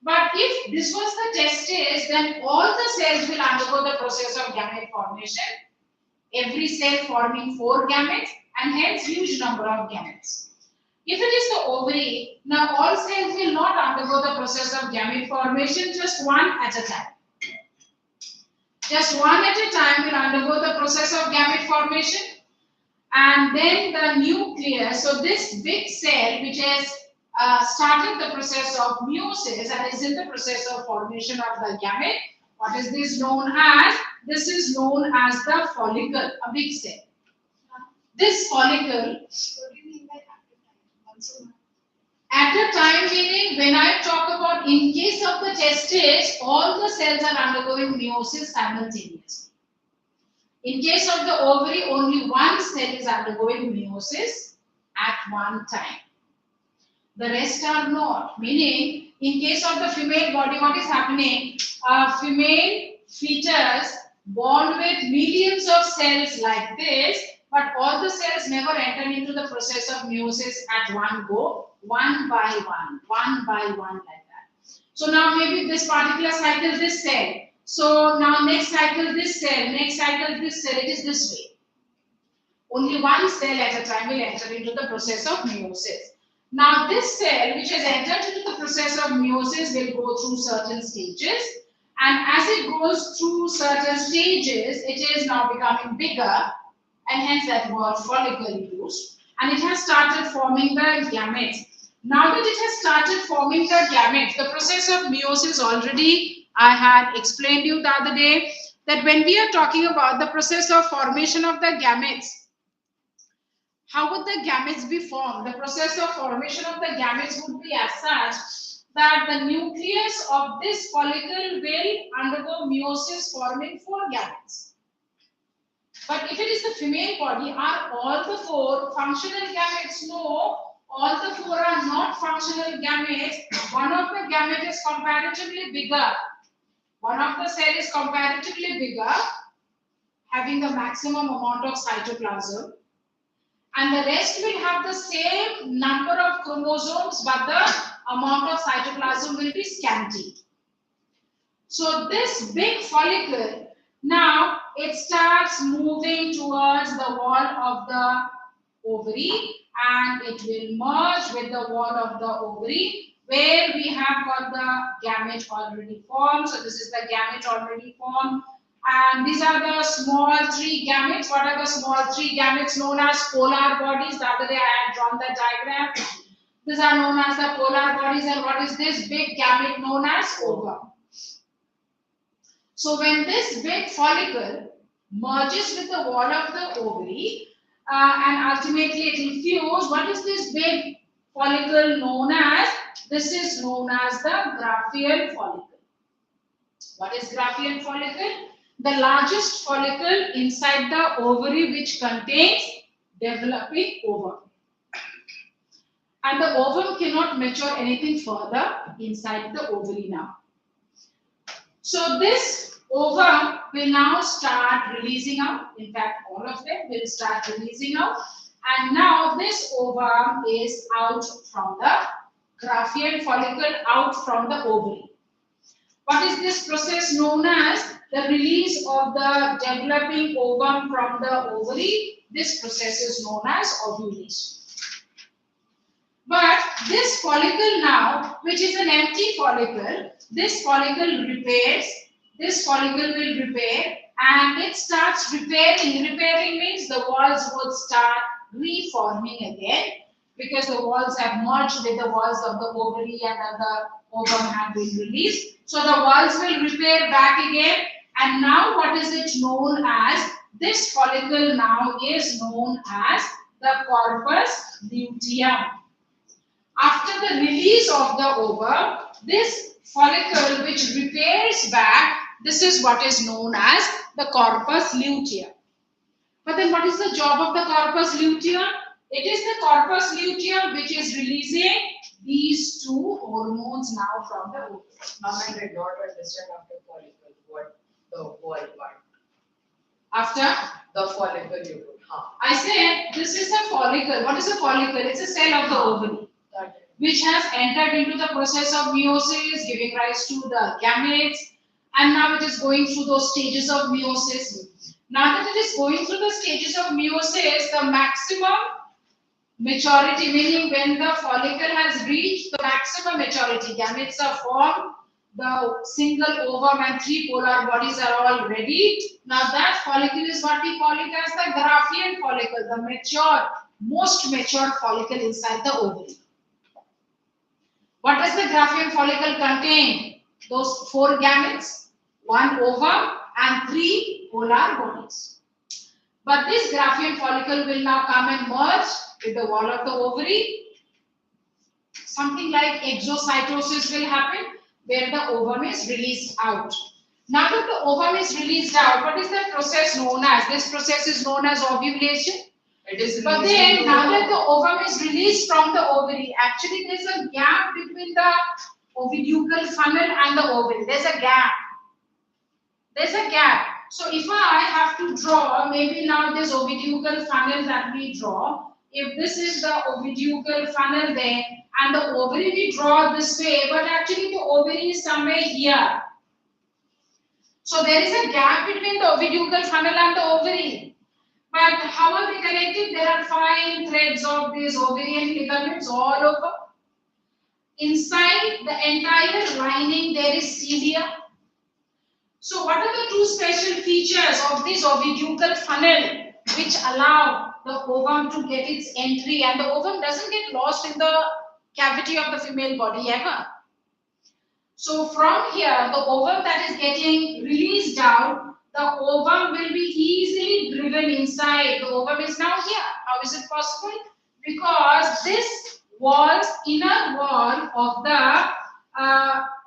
But if this was the testes, then all the cells will undergo the process of gamete formation. Every cell forming 4 gametes, and hence huge number of gametes. If it is the ovary, now all cells will not undergo the process of gamete formation, just 1 at a time. Just 1 at a time will undergo the process of gamete formation, and then the nucleus, so this big cell which has started the process of meiosis and is in the process of formation of the gamete, what is this known as? This is known as the follicle, a big cell. This follicle, What do you mean by active time? at a time meaning when I talk about in case of the testes, all the cells are undergoing meiosis simultaneously. In case of the ovary, only 1 cell is undergoing meiosis at one time. The rest are not. Meaning, in case of the female body, what is happening? A female fetus born with millions of cells like this, but all the cells never enter into the process of meiosis at one go, one by one like that. So now maybe this particular cycle, this cell. So now next cycle, this cell, next cycle, this cell, it is this way. Only 1 cell at a time will enter into the process of meiosis. Now this cell which has entered into the process of meiosis will go through certain stages, and as it goes through certain stages, it is now becoming bigger, and hence that word follicle used, and it has started forming the gametes. Now that it has started forming the gametes, the process of meiosis already I had explained you the other day, that when we are talking about the process of formation of the gametes, how would the gametes be formed? The process of formation of the gametes would be as such that the nucleus of this follicle will undergo meiosis, forming 4 gametes. But if it is the female body, are all the 4 functional gametes? No, all the 4 are not functional gametes. One of the gametes is comparatively bigger. One of the cell is comparatively bigger, having the maximum amount of cytoplasm, and the rest will have the same number of chromosomes, but the amount of cytoplasm will be scanty. So this big follicle, now it starts moving towards the wall of the ovary, and it will merge with the wall of the ovary, where we have got the gamete already formed. So this is the gamete already formed. And these are the small 3 gametes. What are the small 3 gametes known as polar bodies? The other day I had drawn the diagram. These are known as the polar bodies. And what is this big gamete known as ovum? So when this big follicle merges with the wall of the ovary, and ultimately it will fuse, what is this big follicle known as? This is known as the Graafian follicle. What is Graafian follicle? The largest follicle inside the ovary, which contains developing ovum. And the ovum cannot mature anything further inside the ovary now. So this ovum will now start releasing out. In fact, all of them will start releasing out. And now this ovum is out from the Graafian follicle, out from the ovary. What is this process known as? The release of the developing ovum from the ovary. This process is known as ovulation. But this follicle now, which is an empty follicle, this follicle repairs, this follicle will repair, and it starts repairing. Repairing means the walls would start reforming again, because the walls have merged with the walls of the ovary, and the ovum have been released. So the walls will repair back again, and now what is it known as? This follicle now is known as the corpus luteum. After the release of the ovum, this follicle which repairs back, this is what is known as the corpus luteum. But then what is the job of the corpus luteum? It is the corpus luteum which is releasing these 2 hormones now from the ovum. Ma'am, I did not understand after follicle what the wall part. After The follicle you put. I said this is a follicle. What is a follicle? It's a cell of the ovary, which has entered into the process of meiosis, giving rise to the gametes, and now it is going through those stages of meiosis. Now that it is going through the stages of meiosis, the maximum maturity, meaning when the follicle has reached the maximum maturity, gametes are formed, the single ovum and 3 polar bodies are all ready. Now that follicle is what we call it as the Graafian follicle, the mature, most mature follicle inside the ovary. What does the Graafian follicle contain? Those 4 gametes, 1 ovum and 3 polar bodies. But this Graafian follicle will now come and merge with the wall of the ovary. Something like exocytosis will happen, where the ovum is released out. Now that the ovum is released out, what is the process known as? This process is known as ovulation. It is. But then, now that the ovum is released from the ovary, actually there is a gap between the oviducal funnel and the ovary. There's a gap. There's a gap. So if I have to draw, maybe now this oviducal funnel that we draw, if this is the oviducal funnel there, and the ovary we draw this way, but actually the ovary is somewhere here. So there is a gap between the oviducal funnel and the ovary. But how are they connected? There are fine threads of these ovarian ligaments all over. Inside the entire lining there is cilia. So what are the two special features of this oviducal funnel which allow the ovum to get its entry, and the ovum doesn't get lost in the cavity of the female body ever. So from here, the ovum that is getting released out, the ovum will be easily driven inside. The ovum is now here. How is it possible? Because this wall, inner wall of the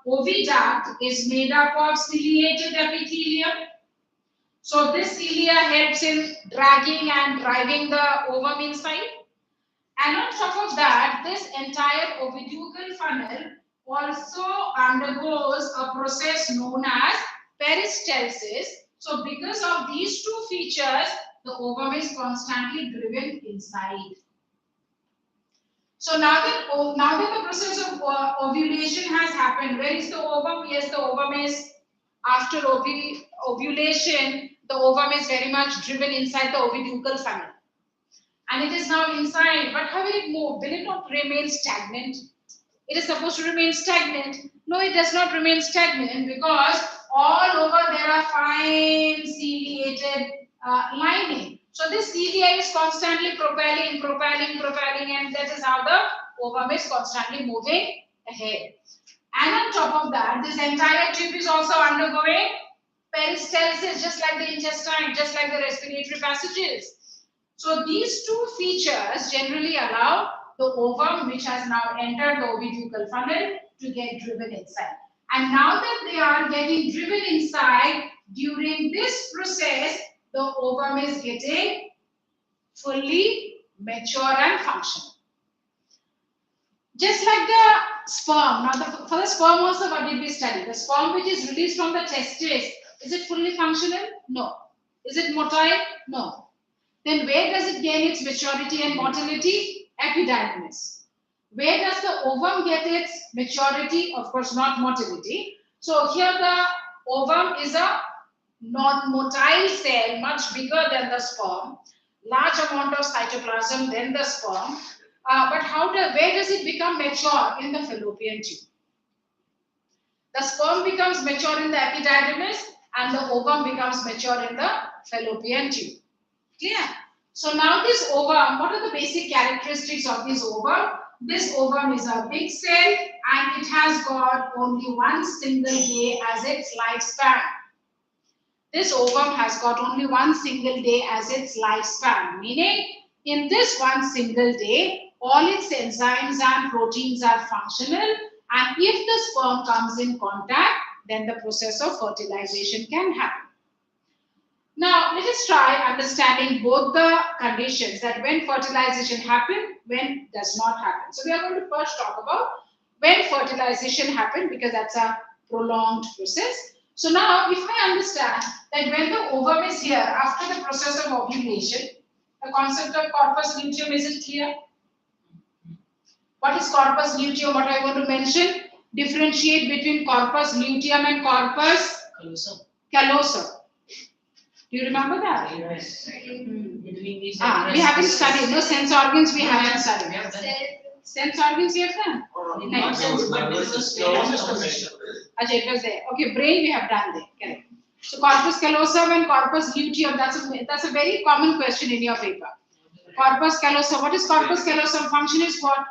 oviduct is made up of ciliated epithelium. So this cilia helps in dragging and driving the ovum inside. And on top of that, this entire oviducal funnel also undergoes a process known as peristalsis. So because of these two features, the ovum is constantly driven inside. So now that the process of ovulation has happened, where is the ovum? Yes, the ovum is after ovulation, the ovum is very much driven inside the oviducal funnel. And it is now inside, but how will it move? Will it not remain stagnant? It is supposed to remain stagnant. No, it does not remain stagnant because all over there are fine ciliated lining. So this cilia is constantly propelling, and that is how the ovum is constantly moving ahead. And on top of that, this entire tube is also undergoing peristalsis, just like the intestine, just like the respiratory passages. So these two features generally allow the ovum, which has now entered the oviducal funnel, to get driven inside. And now that they are getting driven inside, during this process, the ovum is getting fully mature and functional. Just like the sperm. Now, for the sperm also, what did we study? The sperm which is released from the testes, is it fully functional? No. Is it motile? No. Then where does it gain its maturity and motility? Epididymis. Where does the ovum get its maturity? Of course, not motility. So here the ovum is a non-motile cell, much bigger than the sperm, large amount of cytoplasm than the sperm. But where does it become mature? In the fallopian tube. The sperm becomes mature in the epididymis and the ovum becomes mature in the fallopian tube. Clear? So now this ovum, what are the basic characteristics of this ovum? This ovum is a big cell and it has got only one single day as its lifespan. This ovum has got only one single day as its lifespan, meaning in this one single day, all its enzymes and proteins are functional, and if the sperm comes in contact, then the process of fertilization can happen. Now, let us try understanding both the conditions, that when fertilization happens, when does not happen. So we are going to first talk about when fertilization happens, because that's a prolonged process. So now, if I understand that when the ovum is here after the process of ovulation, the concept of corpus luteum, is it clear? What is corpus luteum? What I want to mention? Differentiate between corpus luteum and corpus callosum. Do you remember that? Yes. Between these We haven't studied. No sense organs we haven't studied. Sense organs you have done? Not sense, but this was Ajay, it was there. Okay, brain we have done there. Correct. So corpus callosum and corpus luteum, that's a very common question in your paper. Corpus callosum. What is corpus callosum? Function is what?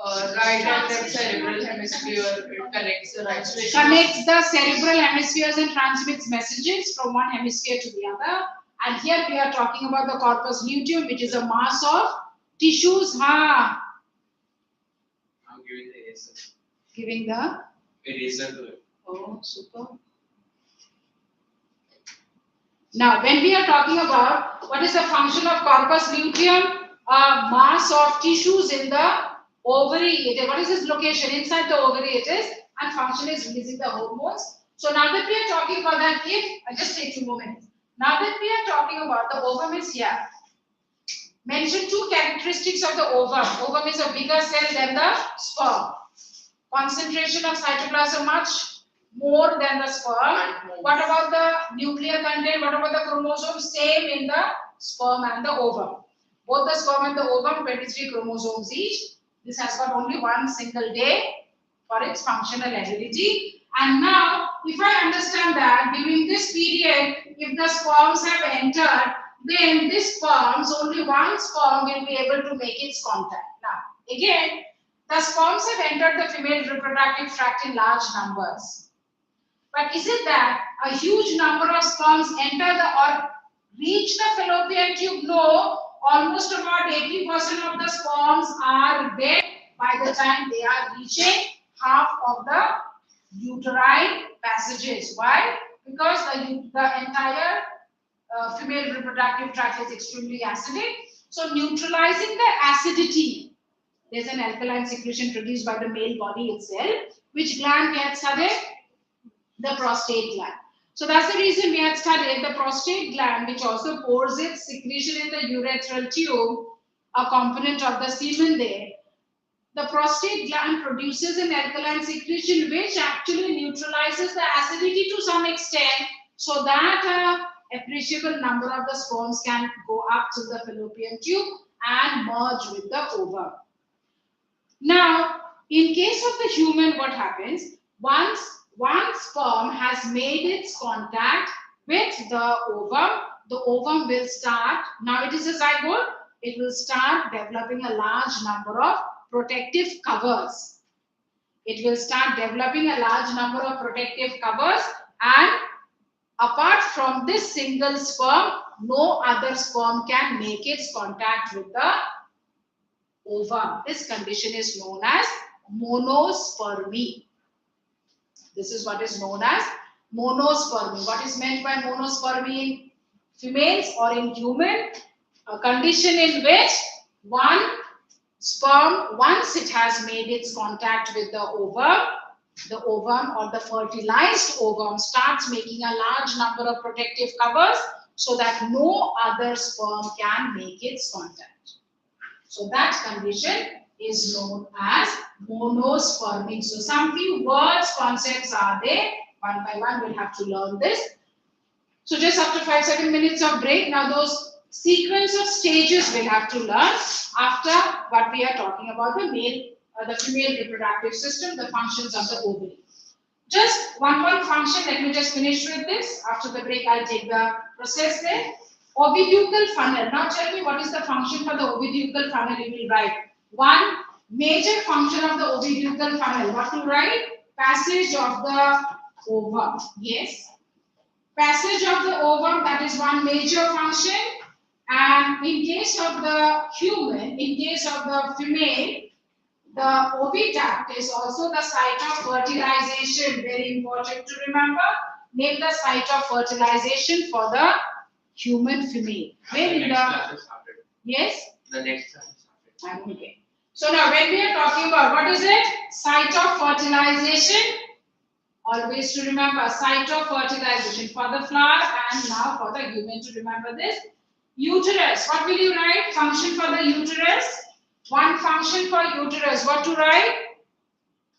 Right and left cerebral hemisphere. It connects the right. Connects the cerebral hemispheres and transmits messages from one hemisphere to the other. And here we are talking about the corpus luteum, which is a mass of tissues. I'm giving the eraser. Giving the Eraser to it. Oh, super. Now, when we are talking about what is the function of corpus luteum, a mass of tissues in the ovary. What is its location? Inside the ovary it is, and function is releasing the hormones. So now that we are talking about that, just take 2 more minutes. Now that we are talking about the ovum is here, mention 2 characteristics of the ovum. Ovum is a bigger cell than the sperm. Concentration of cytoplasm much more than the sperm. What about the nuclear content? What about the chromosome? Same in the sperm and the ovum. Both the sperm and the ovum, 23 chromosomes each. This has got only one single day for its functional ability. And now, if I understand that during this period, if the sperms have entered, then this sperms, only one sperm will be able to make its contact. Now, again, the sperms have entered the female reproductive tract in large numbers. But is it that a huge number of sperms enter or reach the fallopian tube? No, almost about 80% of the sperms are dead by the time they are reaching half of the uterine passages. Why? Because the entire female reproductive tract is extremely acidic. So neutralizing the acidity, there's an alkaline secretion produced by the male body itself. Which gland we had studied? The prostate gland. So that's the reason we had studied the prostate gland, which also pours its secretion in the urethral tube, a component of the semen there. The prostate gland produces an alkaline secretion which actually neutralizes the acidity to some extent, so that appreciable number of the sperms can go up to the fallopian tube and merge with the ovum. Now, in case of the human, what happens? Once one sperm has made its contact with the ovum will start, now it is a zygote, it will start developing a large number of protective covers. It will start developing a large number of protective covers, and apart from this single sperm, no other sperm can make its contact with the ovum. This condition is known as monospermy. This is what is known as monospermy. What is meant by monospermy in females or in human? A condition in which one sperm, once it has made its contact with the ovum or the fertilized ovum starts making a large number of protective covers so that no other sperm can make its contact. So that condition is known as monospermic. So some few words, concepts are there. One by one we'll have to learn this. So just after 5-7 minutes of break, now those sequence of stages we'll have to learn after what we are talking about, the female reproductive system, the functions of the ovary. Just one function, let me just finish with this. After the break, I'll take the process there. Oviducal funnel. Now tell me what is the function for the oviducal funnel you will write. One major function of the oviducal funnel. What to write? Passage of the ovum. Yes. Passage of the ovum, that is one major function. And in case of the human, in case of the female, the oviduct is also the site of fertilization. Very important to remember. Name the site of fertilization for the human female. Where in the yes? The next class started. I'm okay. So now when we are talking about what is it? Site of fertilization. Always to remember site of fertilization for the flower and now for the human to remember this. Uterus. What will you write? Function for the uterus. One function for uterus. What to write?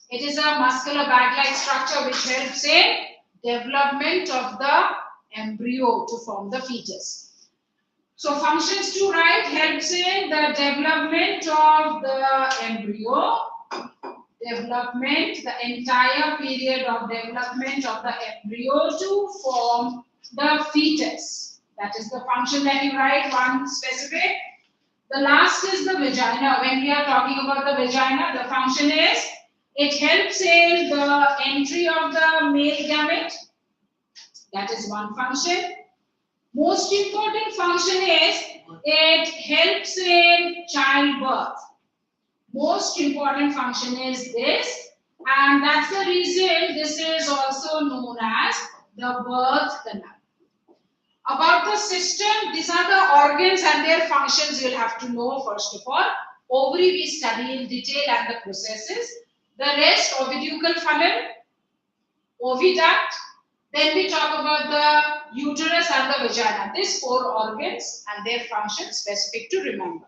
It is a muscular bag-like structure which helps in development of the embryo to form the fetus. So functions to write helps in the development of the embryo, the entire period of development of the embryo to form the fetus. That is the function that you write, one specific. The last is the vagina. When we are talking about the vagina, the function is it helps in the entry of the male gamete. That is one function. Most important function is it helps in childbirth. Most important function is this, and that's the reason this is also known as the birth canal. About the system, these are the organs and their functions you'll have to know first of all. Ovary we study in detail and the processes. The rest, oviducal funnel, oviduct. Then we talk about the uterus and the vagina. These four organs and their functions specific to remember.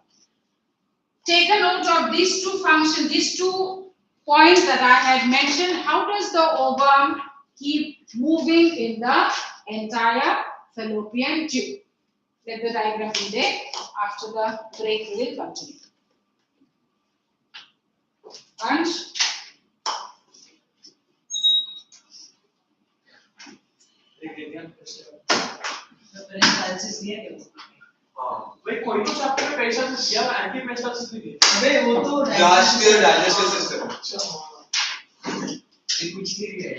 Take a note of these two functions, these 2 points that I had mentioned. How does the ovum keep moving in the entire fallopian tube? Let the diagram be there. After the break, we will continue. And भाई कोई तो chapter में patience दिया anti patience भी दिया अबे वो तो डाइजेस्टिव सिस्टम ये कुछ नहीं है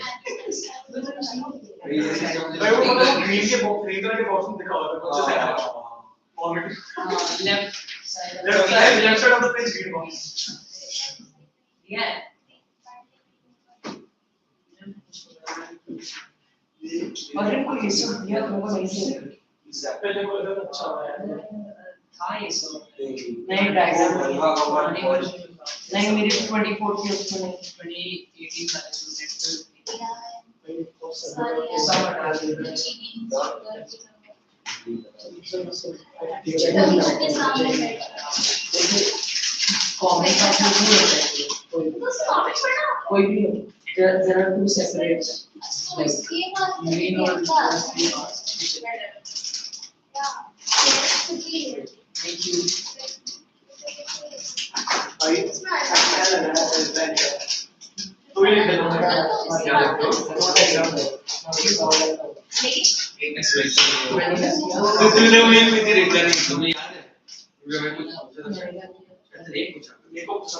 भाई वो मतलब ग्रीन के बॉक्स ग्रीन कलर के बॉक्स में दिखा हुआ था कौन सा है already left left side of the page green box या और इनको ये सब दिया तो वो नहीं से पहले को लगा अच्छा है था ये सब नए डायग्राम नहीं मेरे 24 के उसमें 2018 का सब हटा दिया कॉमेंट का नहीं होता है कोई भी there are two separate like green or thank you भाई क्या लग रहा है इस बैंक का तो ये क्या लग रहा है एक एक्सप्रेशन तो तूने मुझे रिप्लाई नहीं तुम्हें याद है मैं कुछ नहीं पूछा ये को पूछा